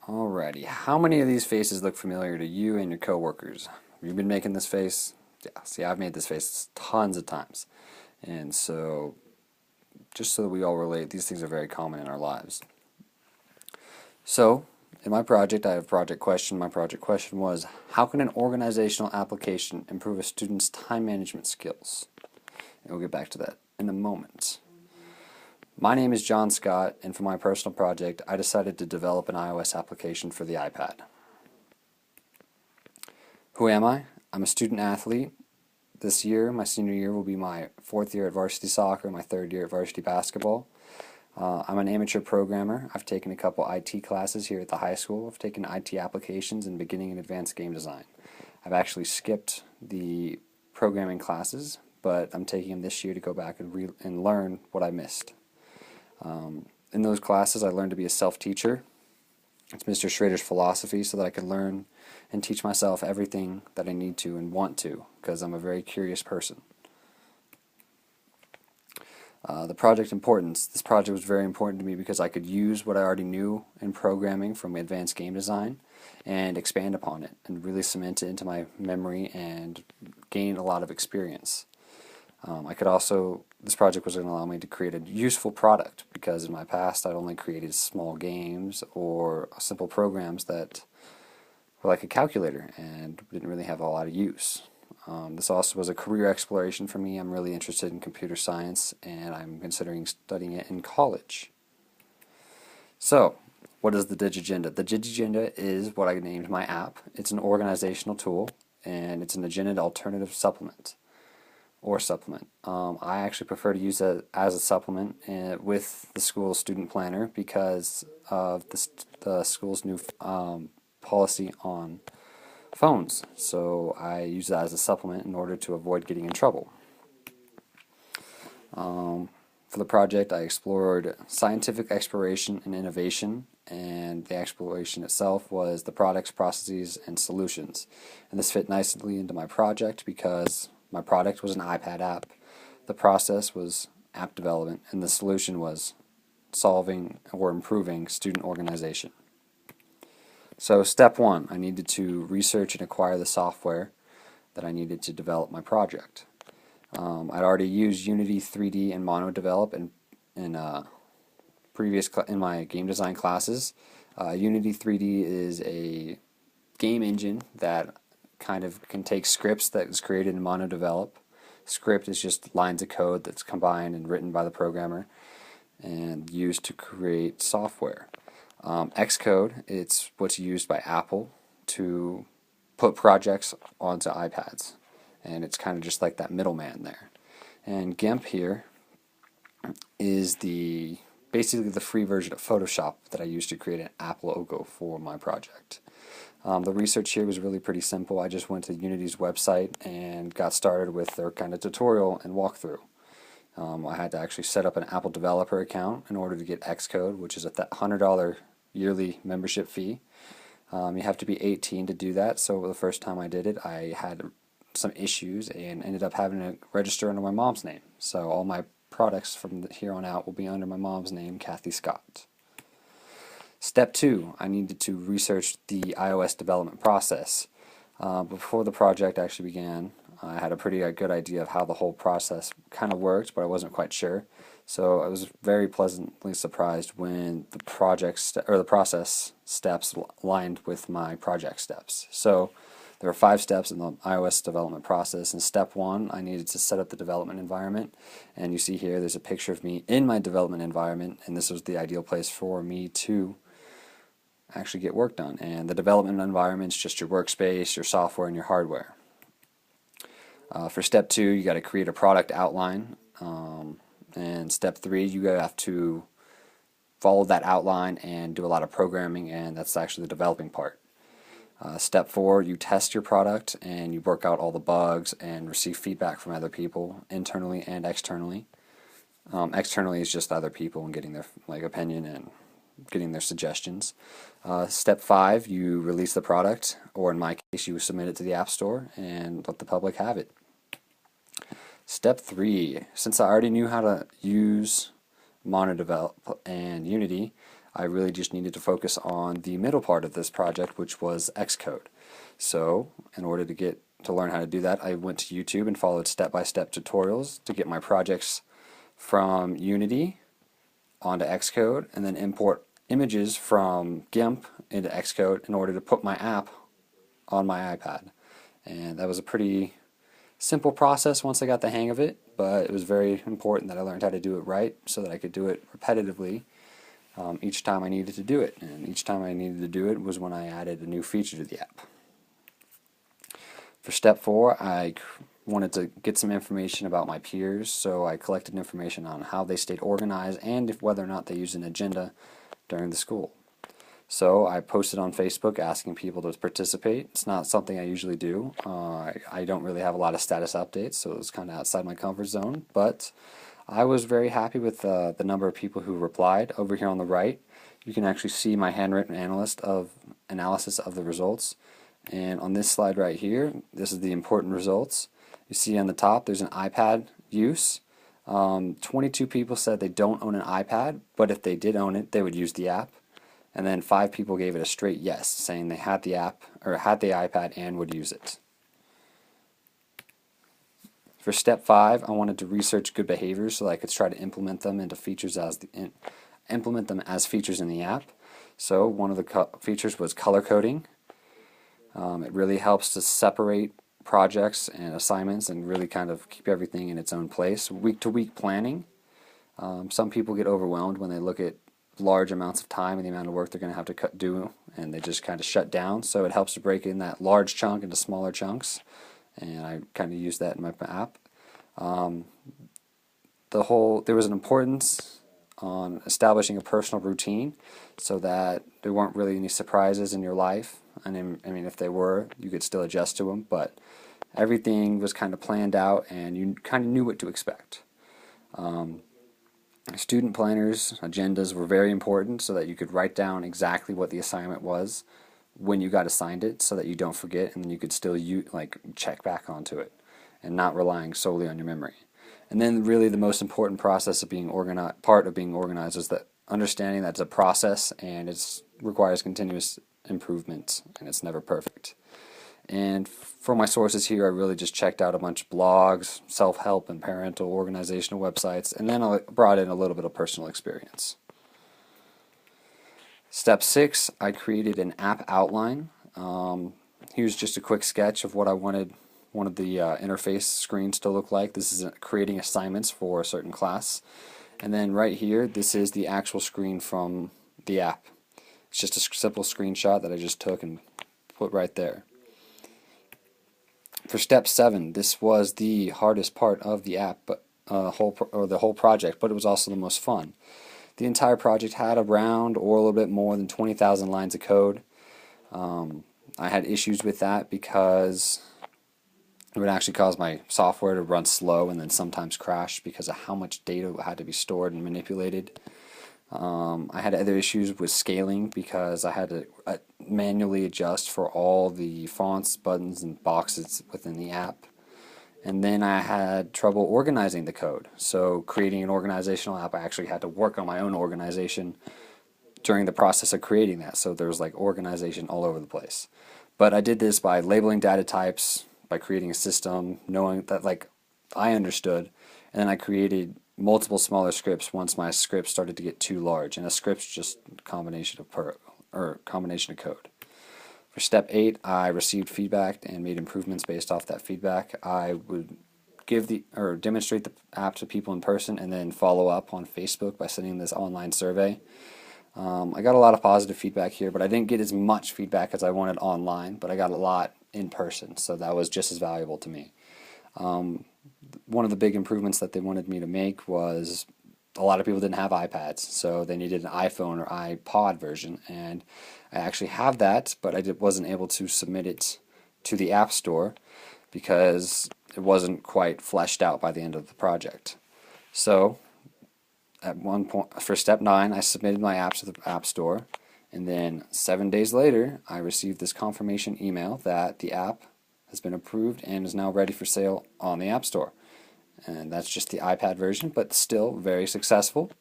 Alrighty, how many of these faces look familiar to you and your coworkers? Have you been making this face? Yeah, see, I've made this face tons of times. And so, just so that we all relate, these things are very common in our lives. So, in my project, I have a project question. My project question was, how can an organizational application improve a student's time management skills? And we'll get back to that in a moment. My name is John Scott, and for my personal project, I decided to develop an iOS application for the iPad. Who am I? I'm a student athlete. This year, my senior year, will be my fourth year at varsity soccer, my third year at varsity basketball. I'm an amateur programmer. I've taken a couple IT classes here at the high school. I've taken IT applications and beginning and advanced game design. I've actually skipped the programming classes, but I'm taking them this year to go back and learn what I missed. In those classes, I learned to be a self-teacher. It's Mr. Schrader's philosophy, so that I can learn and teach myself everything that I need to and want to, because I'm a very curious person. The project importance. This project was very important to me because I could use what I already knew in programming from advanced game design and expand upon it and really cement it into my memory and gain a lot of experience. This project was going to allow me to create a useful product, because in my past I'd only created small games or simple programs that were like a calculator and didn't really have a lot of use. This also was a career exploration for me. I'm really interested in computer science, and I'm considering studying it in college. So, what is the Digigenda? The Digigenda is what I named my app. It's an organizational tool, and it's an agenda alternative supplement. I actually prefer to use it as a supplement with the school student planner because of the school's new policy on phones. So I use that as a supplement in order to avoid getting in trouble. For the project, I explored scientific exploration and innovation, and the exploration itself was the products, processes, and solutions. And this fit nicely into my project because my product was an iPad app, the process was app development, and the solution was solving or improving student organization. So step one, I needed to research and acquire the software that I needed to develop my project. I'd already used Unity 3D and MonoDevelop in my game design classes. Unity 3D is a game engine that kind of can take scripts that was created in MonoDevelop. Script is just lines of code that's combined and written by the programmer and used to create software. Xcode, it's what's used by Apple to put projects onto iPads, and it's kind of just like that middleman there. And GIMP here is basically the free version of Photoshop that I used to create an app logo for my project. The research here was really pretty simple. I just went to Unity's website and got started with their kind of tutorial and walkthrough. I had to actually set up an Apple developer account in order to get Xcode, which is a $100 yearly membership fee. You have to be 18 to do that, so the first time I did it, I had some issues and ended up having to register under my mom's name. So all my products from here on out will be under my mom's name, Kathy Scott. Step two, I needed to research the iOS development process. Before the project actually began, I had a pretty good idea of how the whole process kind of worked, but I wasn't quite sure. So I was very pleasantly surprised when the process steps aligned with my project steps. So there were 5 steps in the iOS development process. In step 1, I needed to set up the development environment. And you see here, there's a picture of me in my development environment, and this was the ideal place for me to actually get work done. And the development environment is just your workspace, your software, and your hardware. For step 2, you got to create a product outline. And step 3, you have to follow that outline and do a lot of programming, and that's actually the developing part. Step 4, you test your product and you work out all the bugs and receive feedback from other people, internally and externally. Externally is just other people and getting their opinion and getting their suggestions. Step 5, you release the product, or in my case, you submit it to the App Store and let the public have it. Step 3, since I already knew how to use MonoDevelop and Unity, I really just needed to focus on the middle part of this project, which was Xcode. So in order to learn how to do that, I went to YouTube and followed step-by-step tutorials to get my projects from Unity onto Xcode, and then import images from GIMP into Xcode in order to put my app on my iPad. And that was a pretty simple process once I got the hang of it, but it was very important that I learned how to do it right so that I could do it repetitively each time I needed to do it. And each time I needed to do it was when I added a new feature to the app. For step 4, I wanted to get some information about my peers, so I collected information on how they stayed organized and whether or not they used an agenda during the school. So I posted on Facebook asking people to participate. It's not something I usually do. I don't really have a lot of status updates, so it was kind of outside my comfort zone, but I was very happy with the number of people who replied. Over here on the right, you can actually see my handwritten analysis of the results. And on this slide right here, this is the important results. You see on the top there's an iPad use. 22 people said they don't own an iPad, but if they did own it, they would use the app. And then 5 people gave it a straight yes, saying they had the app or had the iPad and would use it. For step 5, I wanted to research good behaviors so that I could try to implement them into features implement them as features in the app. So one of the features was color coding. It really helps to separate projects and assignments and really kind of keep everything in its own place. Week-to-week planning. Some people get overwhelmed when they look at large amounts of time and the amount of work they're going to have to do, and they just kind of shut down. So it helps to break in that large chunk into smaller chunks, and I kind of use that in my app. There was an importance on establishing a personal routine so that there weren't really any surprises in your life. And I mean, if they were, you could still adjust to them, but everything was kind of planned out and you kind of knew what to expect. Student planners, agendas were very important so that you could write down exactly what the assignment was when you got assigned it so that you don't forget, and then you could still check back onto it and not relying solely on your memory. And then really the most important process of being organized is that understanding that it's a process and it requires continuous improvement and it's never perfect. And for my sources here, I really just checked out a bunch of blogs, self-help and parental organizational websites, and then I brought in a little bit of personal experience. Step 6, I created an app outline. Here's just a quick sketch of what I wanted one of the interface screens to look like. This is creating assignments for a certain class. And then right here, this is the actual screen from the app. It's just a simple screenshot that I just took and put right there. For step 7, this was the hardest part of the app, but the whole project, but it was also the most fun. The entire project had around or a little bit more than 20,000 lines of code. I had issues with that because it would actually cause my software to run slow and then sometimes crash because of how much data had to be stored and manipulated. I had other issues with scaling because I had to manually adjust for all the fonts, buttons, and boxes within the app. And then I had trouble organizing the code. So creating an organizational app, I actually had to work on my own organization during the process of creating that. So there was like organization all over the place. But I did this by labeling data types, by creating a system, knowing that I understood, and then I created multiple smaller scripts once my script started to get too large, and a script's just a combination of code. For step 8, I received feedback and made improvements based off that feedback. I would demonstrate the app to people in person and then follow up on Facebook by sending this online survey. I got a lot of positive feedback here, but I didn't get as much feedback as I wanted online, but I got a lot in person, so that was just as valuable to me. One of the big improvements that they wanted me to make was a lot of people didn't have iPads, so they needed an iPhone or iPod version, and I actually have that, but I wasn't able to submit it to the App Store because it wasn't quite fleshed out by the end of the project. So at one point, for step 9, I submitted my apps to the App Store, and then 7 days later, I received this confirmation email that the app has been approved and is now ready for sale on the App Store. And that's just the iPad version, but still very successful.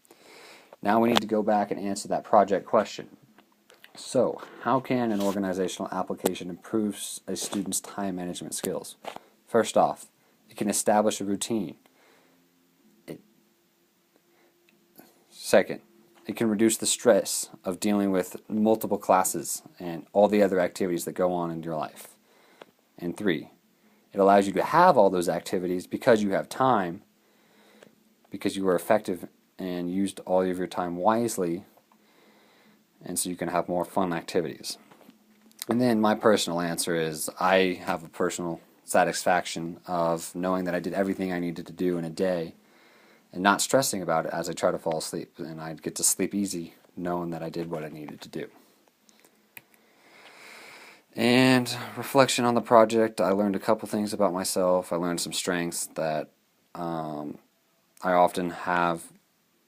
Now we need to go back and answer that project question. So, how can an organizational application improve a student's time management skills? First off, it can establish a routine. Second, it can reduce the stress of dealing with multiple classes and all the other activities that go on in your life. And three, it allows you to have all those activities because you have time, because you were effective and used all of your time wisely, and so you can have more fun activities. And then my personal answer is I have a personal satisfaction of knowing that I did everything I needed to do in a day and not stressing about it as I try to fall asleep. And I get to sleep easy knowing that I did what I needed to do. And reflection on the project, I learned a couple things about myself. I learned some strengths that I often have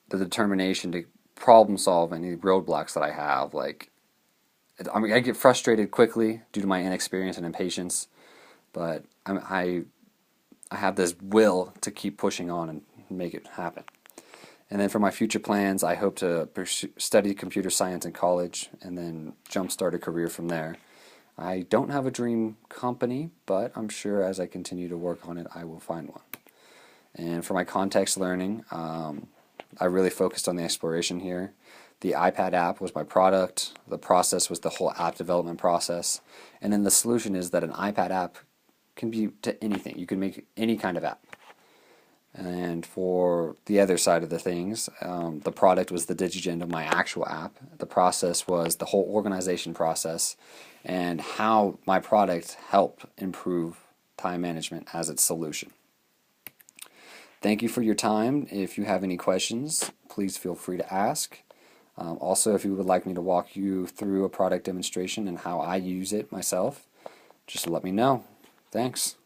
the determination to problem solve any roadblocks that I have. I get frustrated quickly due to my inexperience and impatience, but I have this will to keep pushing on and make it happen. And then for my future plans, I hope to study computer science in college and then jumpstart a career from there. I don't have a dream company, but I'm sure as I continue to work on it, I will find one. And for my context learning, I really focused on the exploration here. The iPad app was my product. The process was the whole app development process. And then the solution is that an iPad app can be to anything. You can make any kind of app. And for the other side of the things, the product was the DigiGen of my actual app. The process was the whole organization process and how my product helped improve time management as its solution. Thank you for your time. If you have any questions, please feel free to ask. Also, if you would like me to walk you through a product demonstration and how I use it myself, just let me know. Thanks.